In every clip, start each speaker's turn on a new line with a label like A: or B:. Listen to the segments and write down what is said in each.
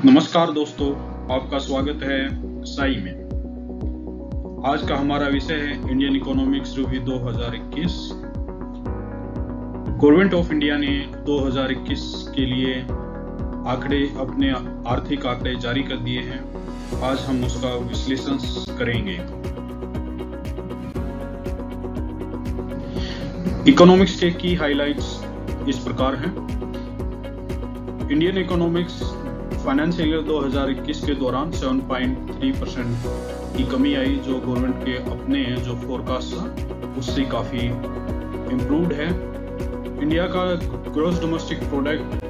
A: नमस्कार दोस्तों, आपका स्वागत है साई में। आज का हमारा विषय है Indian economics review 2021। Government of India ने 2021 के लिए अपने आर्थिक आंकड़े जारी कर दिए हैं। आज हम उसका विश्लेषण करेंगे। इकोनॉमिक्स के की हाइलाइट्स इस प्रकार हैं। इंडियन इकोनॉमिक्स फाइनेंशियल ईयर 2021 के दौरान 7.3% की कमी आई, जो गवर्नमेंट के अपने जो फोरकास्ट था उससे काफ़ी इम्प्रूव्ड है। इंडिया का ग्रॉस डोमेस्टिक प्रोडक्ट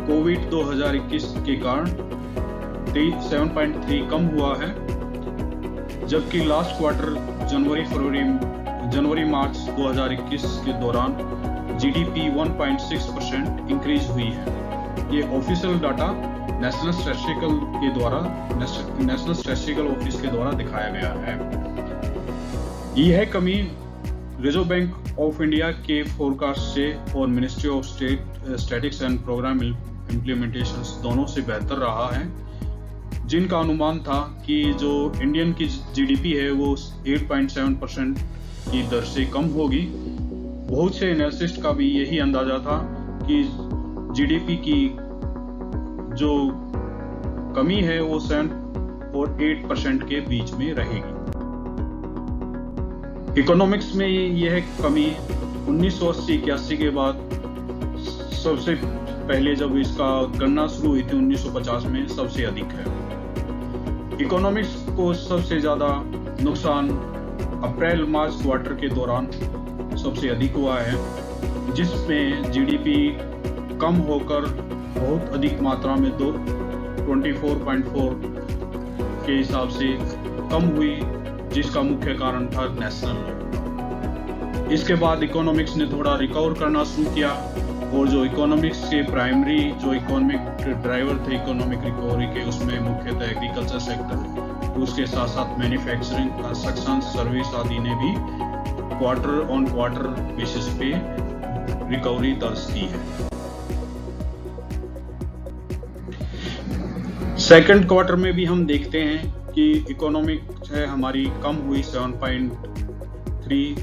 A: कोविड 2021 के कारण 7.3 कम हुआ है, जबकि लास्ट क्वार्टर जनवरी मार्च 2021 के दौरान जीडीपी 1.6% इंक्रीज हुई है। ये official data National Statistical Office के द्वारा दिखाया गया है। यह कमी रिजर्व बैंक ऑफ इंडिया के फोरकास्ट से और Ministry of Statistics and Programme Implementation दोनों से बेहतर रहा है, जिनका अनुमान था कि जो इंडियन की जीडीपी है वो 8.7% की दर से कम होगी। बहुत से एनालिस्ट का भी यही अंदाजा था कि जीडीपी की जो कमी है वो 7 और 8% के बीच में रहेगी। इकोनॉमिक्स में यह कमी 1980-81 के बाद सबसे पहले जब इसका गणना शुरू हुई थी 1950 में सबसे अधिक है। इकोनॉमिक्स को सबसे ज्यादा नुकसान अप्रैल मार्च क्वार्टर के दौरान सबसे अधिक हुआ है, जिसमें जीडीपी कम होकर बहुत अधिक मात्रा में 24.4 के हिसाब से कम हुई, जिसका मुख्य कारण था नेशनल लॉकडाउन। इसके बाद इकोनॉमिक्स ने थोड़ा रिकवर करना शुरू किया और जो इकोनॉमिक्स के प्राइमरी जो इकोनॉमिक ड्राइवर थे इकोनॉमिक रिकवरी के, उसमें मुख्यतः एग्रीकल्चर सेक्टर, उसके साथ साथ मैन्युफैक्चरिंग, कंस्ट्रक्शन, सर्विस आदि ने भी क्वार्टर ऑन क्वार्टर बेसिस पे रिकवरी दर्ज की है। सेकंड क्वार्टर में भी हम देखते हैं कि इकोनॉमिक है हमारी कम हुई, 7.3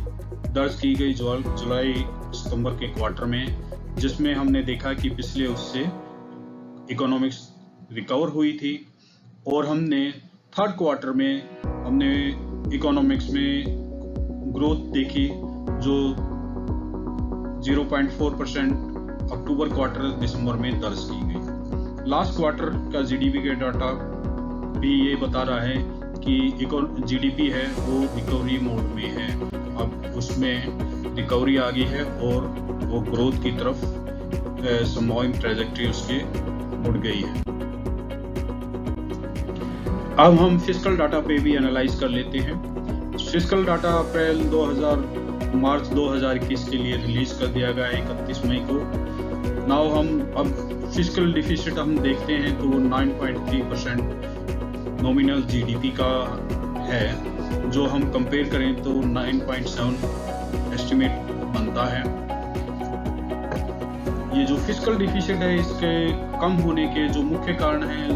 A: दर्ज की गई जुलाई सितंबर के क्वार्टर में, जिसमें हमने देखा कि पिछले उससे इकोनॉमिक्स रिकवर हुई थी। और हमने थर्ड क्वार्टर में हमने इकोनॉमिक्स में ग्रोथ देखी जो 0.4% अक्टूबर क्वार्टर दिसंबर में दर्ज की गई। लास्ट क्वार्टर का जीडीपी का डाटा भी ये बता रहा है कि जीडीपी है वो रिकवरी मोड में है, अब उसमें रिकवरी आ गई है और वो ग्रोथ की तरफ संभावित ट्रैजेक्टरी उसकी मुड़ गई है। अब हम फिस्कल डाटा पे भी एनालाइज कर लेते हैं। फिस्कल डाटा अप्रैल मार्च 2021 के लिए रिलीज कर दिया गया है 31 मई को। नाउ हम अब फिस्कल डिफिसिट हम देखते हैं तो 9.3% नॉमिनल जीडीपी का है, जो हम कंपेयर करें तो 9.7 एस्टिमेट बनता है। ये जो फिस्कल डिफिसिट है इसके कम होने के जो मुख्य कारण हैं,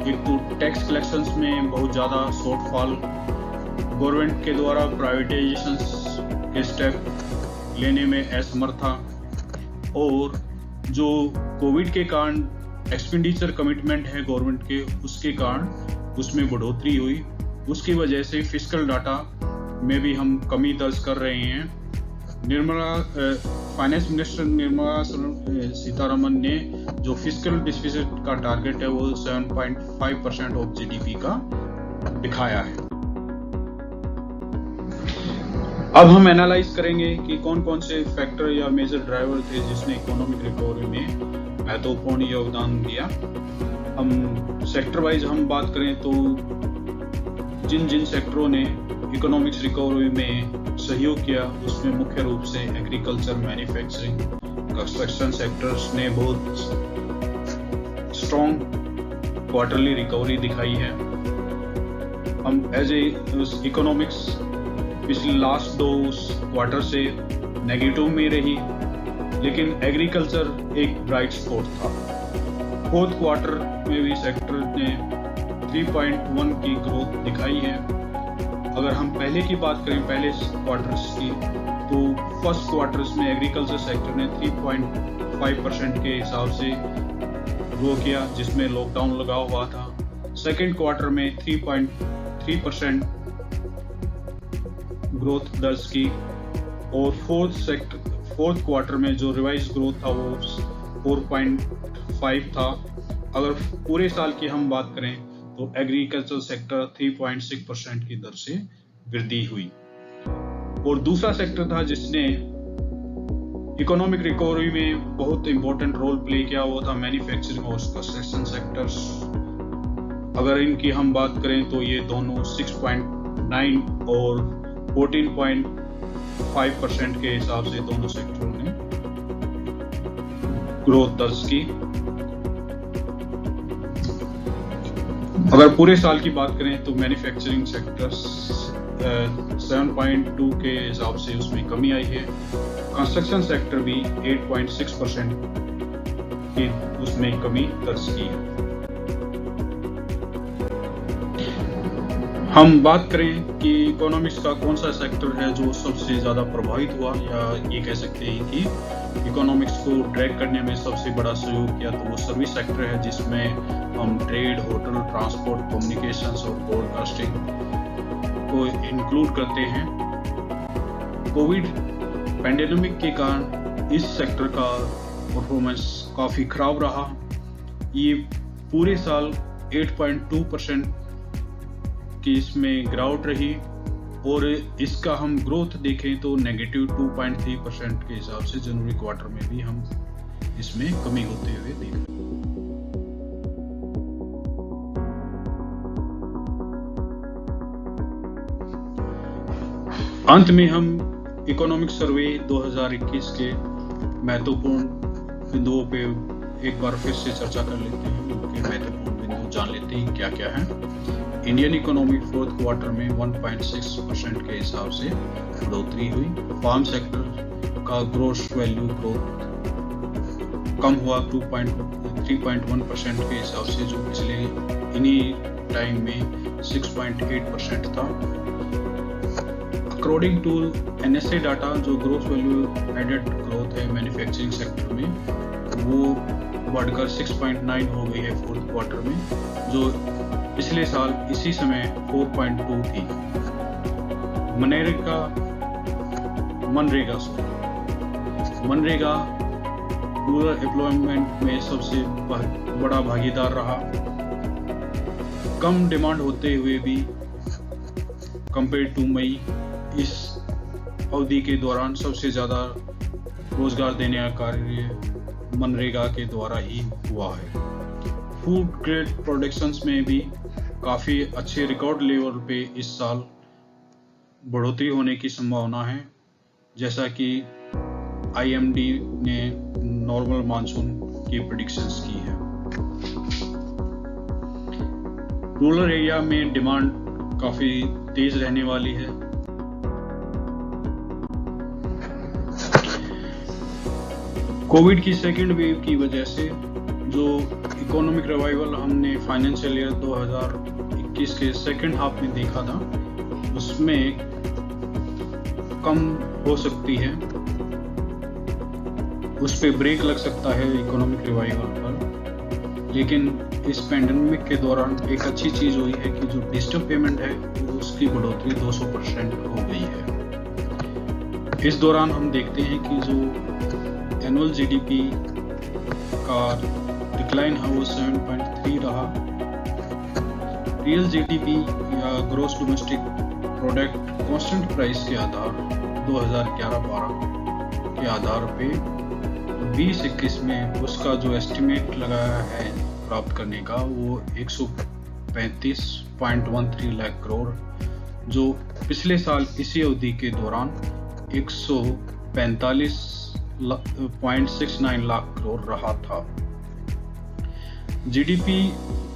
A: एक तो टैक्स कलेक्शंस में बहुत ज़्यादा शॉर्टफॉल, गवर्नमेंट के द्वारा प्राइवेटाइजेशन के स्टेप लेने में असमर्था, और जो कोविड के कारण एक्सपेंडिचर कमिटमेंट है गवर्नमेंट के, उसके कारण उसमें बढ़ोतरी हुई। उसकी वजह से फिस्कल डाटा में भी हम कमी दर्ज कर रहे हैं। फाइनेंस मिनिस्टर निर्मला सीतारमन ने जो फिस्कल डिफिसिट का टारगेट है वो 7.5% ऑफ जीडीपी का दिखाया है। अब हम एनालाइज करेंगे कि कौन कौन से फैक्टर या मेजर ड्राइवर थे जिसने इकोनॉमिक रिकवरी में महत्वपूर्ण योगदान दिया। हम सेक्टर वाइज हम बात करें तो जिन जिन सेक्टरों ने इकोनॉमिक्स रिकवरी में सहयोग किया, उसमें मुख्य रूप से एग्रीकल्चर, मैन्युफैक्चरिंग, कंस्ट्रक्शन सेक्टर्स ने बहुत स्ट्रॉन्ग क्वार्टरली रिकवरी दिखाई है। हम एज ए इकोनॉमिक्स पिछले लास्ट 2 क्वार्टर से नेगेटिव में रही, लेकिन एग्रीकल्चर एक ब्राइट स्पॉट था। फोर्थ क्वार्टर में भी सेक्टर ने 3.1 की ग्रोथ दिखाई है। अगर हम पहले की बात करें, पहले क्वार्टर्स की, तो फर्स्ट क्वार्टर्स में एग्रीकल्चर सेक्टर ने 3.5% के हिसाब से ग्रो किया, जिसमें लॉकडाउन लगा हुआ था। सेकेंड क्वार्टर में 3.3% ग्रोथ दर्ज की, और फोर्थ क्वार्टर में जो रिवाइज ग्रोथ था वो 4.5 था। अगर पूरे साल की हम बात करें तो एग्रीकल्चर सेक्टर 3.6% की दर से वृद्धि हुई। और दूसरा सेक्टर था जिसने इकोनॉमिक रिकवरी में बहुत इंपॉर्टेंट रोल प्ले किया, वो था मैन्युफैक्चरिंग और कंस्ट्रक्शन सेक्टर्स। अगर इनकी हम बात करें तो ये दोनों 6.9 और 14.5% के हिसाब से दोनों सेक्टरों ने ग्रोथ दर्ज की। अगर पूरे साल की बात करें तो मैन्युफैक्चरिंग सेक्टर 7.2 के हिसाब से उसमें कमी आई है। कंस्ट्रक्शन सेक्टर भी 8.6% की उसमें कमी दर्ज की है। हम बात करें कि इकोनॉमिक्स का कौन सा सेक्टर है जो सबसे ज़्यादा प्रभावित हुआ, या ये कह सकते हैं कि इकोनॉमिक्स को ड्रैग करने में सबसे बड़ा सहयोग किया, तो वो सर्विस सेक्टर है, जिसमें हम ट्रेड, होटल, ट्रांसपोर्ट, कम्युनिकेशंस और ब्रॉडकास्टिंग को इंक्लूड करते हैं। कोविड पैंडेमिक के कारण इस सेक्टर का परफॉर्मेंस काफ़ी खराब रहा। ये पूरे साल 8.2% की इसमें गिरावट रही, और इसका हम ग्रोथ देखें तो -2.3% के हिसाब से जनवरी क्वार्टर में भी हम इसमें कमी होते हुए देख रहे हैं। अंत में हम इकोनॉमिक सर्वे 2021 के महत्वपूर्ण बिंदुओं पे एक बार फिर से चर्चा कर लेते हैं। उनके महत्वपूर्ण बिंदु जान लेते हैं क्या क्या है। इंडियन इकोनॉमी फोर्थ क्वार्टर में 1.6% के हिसाब से बढ़ोतरी हुई। फार्म सेक्टर का ग्रोस वैल्यू ग्रोथ कम हुआ 3.1% के हिसाब से, जो पिछले इन्हीं टाइम में 6.8% था। अकॉर्डिंग टू NSA डाटा, जो ग्रोस वैल्यू एडेड ग्रोथ है मैन्युफैक्चरिंग सेक्टर में, वो बढ़कर 6.9 हो गई है फोर्थ क्वार्टर में, जो पिछले साल इसी समय 4.2 थी। मनरेगा रूरल एम्प्लॉयमेंट में सबसे बड़ा भागीदार रहा। कम डिमांड होते हुए भी कंपेयर टू मई, इस अवधि के दौरान सबसे ज्यादा रोजगार देने का कार्य मनरेगा के द्वारा ही हुआ है। फूड ग्रेड प्रोडक्शंस में भी काफ़ी अच्छे रिकॉर्ड लेवल पे इस साल बढ़ोतरी होने की संभावना है, जैसा कि IMD ने नॉर्मल मानसून की प्रेडिक्शंस की है। रूरल एरिया में डिमांड काफ़ी तेज रहने वाली है। कोविड की सेकेंड वेव की वजह से जो इकोनॉमिक रिवाइवल हमने फाइनेंशियल ईयर 2021 के सेकेंड हाफ में देखा था, उसमें कम हो सकती है, उस पे ब्रेक लग सकता है इकोनॉमिक रिवाइवल पर। लेकिन इस पैंडेमिक के दौरान एक अच्छी चीज़ हुई है कि जो डिजिटल पेमेंट है उसकी बढ़ोतरी 200% हो गई है। इस दौरान हम देखते हैं कि जो एनुअल GDP का डिक्लाइन है वो 7.3 रहा। रियल GDP या gross domestic product constant price के आधार 2011-12 के आधार पे 2021 में उसका जो एस्टिमेट लगाया है प्राप्त करने का, वो 135.13 लाख करोड़, जो पिछले साल इसी अवधि के दौरान 145.69 लाख करोड़ रहा था। GDP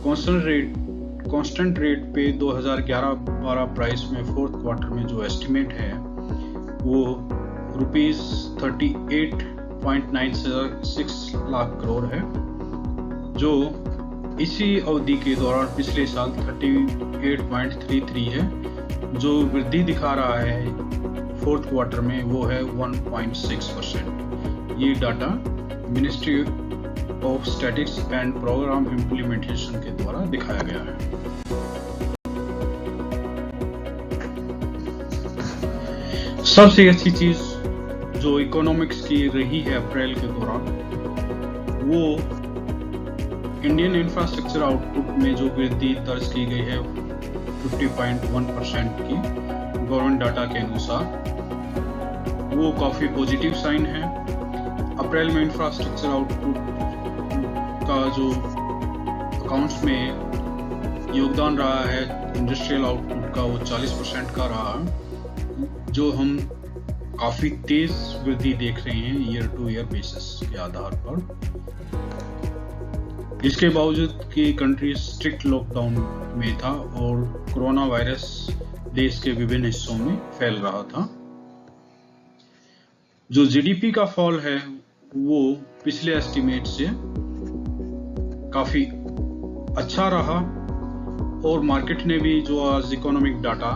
A: कांस्टेंट रेट पे 2011-12 प्राइस में फोर्थ क्वार्टर में जो एस्टिमेट है वो ₹38.96 लाख करोड़ है, जो इसी अवधि के दौरान पिछले साल 38.33 है। जो वृद्धि दिखा रहा है फोर्थ क्वार्टर में वो है 1.6%। ये data Ministry of Statistics and Programme Implementation के द्वारा दिखाया गया है। सबसे अच्छी चीज जो इकोनॉमिक्स की रही है अप्रैल के दौरान, वो इंडियन इंफ्रास्ट्रक्चर आउटपुट में जो वृद्धि दर्ज की गई है 50.1% की गवर्नमेंट डाटा के अनुसार, वो काफी पॉजिटिव साइन है। अप्रैल में इंफ्रास्ट्रक्चर आउटपुट का जो अकाउंट्स में योगदान रहा है इंडस्ट्रियल आउटपुट का, वो 40% का रहा, जो हम काफी तेज वृद्धि देख रहे हैं ईयर टू ईयर बेसिस के आधार पर। इसके बावजूद कि कंट्री स्ट्रिक्ट लॉकडाउन में था और कोरोना वायरस देश के विभिन्न हिस्सों में फैल रहा था। जो जीडीपी का फॉल है वो पिछले एस्टिमेट से काफी अच्छा रहा और मार्केट ने भी जो आज इकोनॉमिक डाटा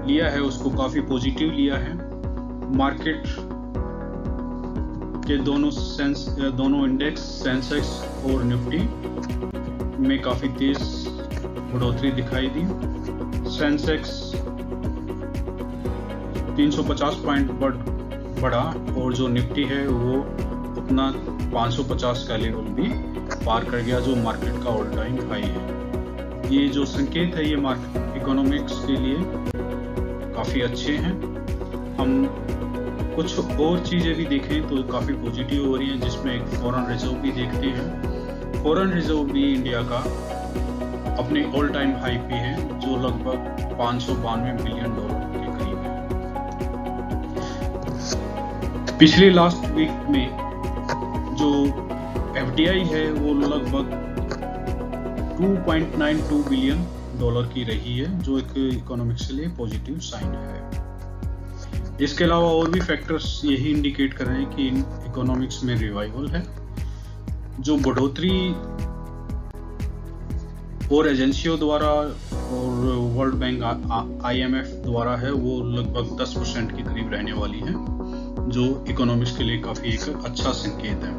A: लिया है उसको काफी पॉजिटिव लिया है। मार्केट के दोनों इंडेक्स सेंसेक्स और निफ्टी में काफी तेज बढ़ोतरी दिखाई दी। सेंसेक्स 350 पॉइंट बढ़ा और जो निफ्टी है वो अपना 550 का लेवल भी पार कर गया, जो मार्केट का ऑल टाइम हाई है। ये जो संकेत है ये मार्केट इकोनॉमिक्स के लिए काफी अच्छे हैं। हम कुछ और चीजें भी देखें तो काफी पॉजिटिव हो रही हैं, जिसमें एक फॉरेन रिजर्व भी देखते हैं। फॉरेन रिजर्व भी इंडिया का अपने ऑल टाइम हाई पे है, जो लगभग $592 बिलियन के करीब है। पिछले लास्ट वीक में जो FDI है वो लगभग $2.92 बिलियन की रही है, जो एक इकोनॉमिक्स के लिए पॉजिटिव साइन है। इसके अलावा और भी फैक्टर्स यही इंडिकेट कर रहे हैं कि इकोनॉमिक्स में रिवाइवल है। जो बढ़ोतरी और एजेंसियों द्वारा और वर्ल्ड बैंक IMF द्वारा है वो लगभग 10% के करीब रहने वाली है, जो इकोनॉमिक्स के लिए काफी एक अच्छा संकेत है।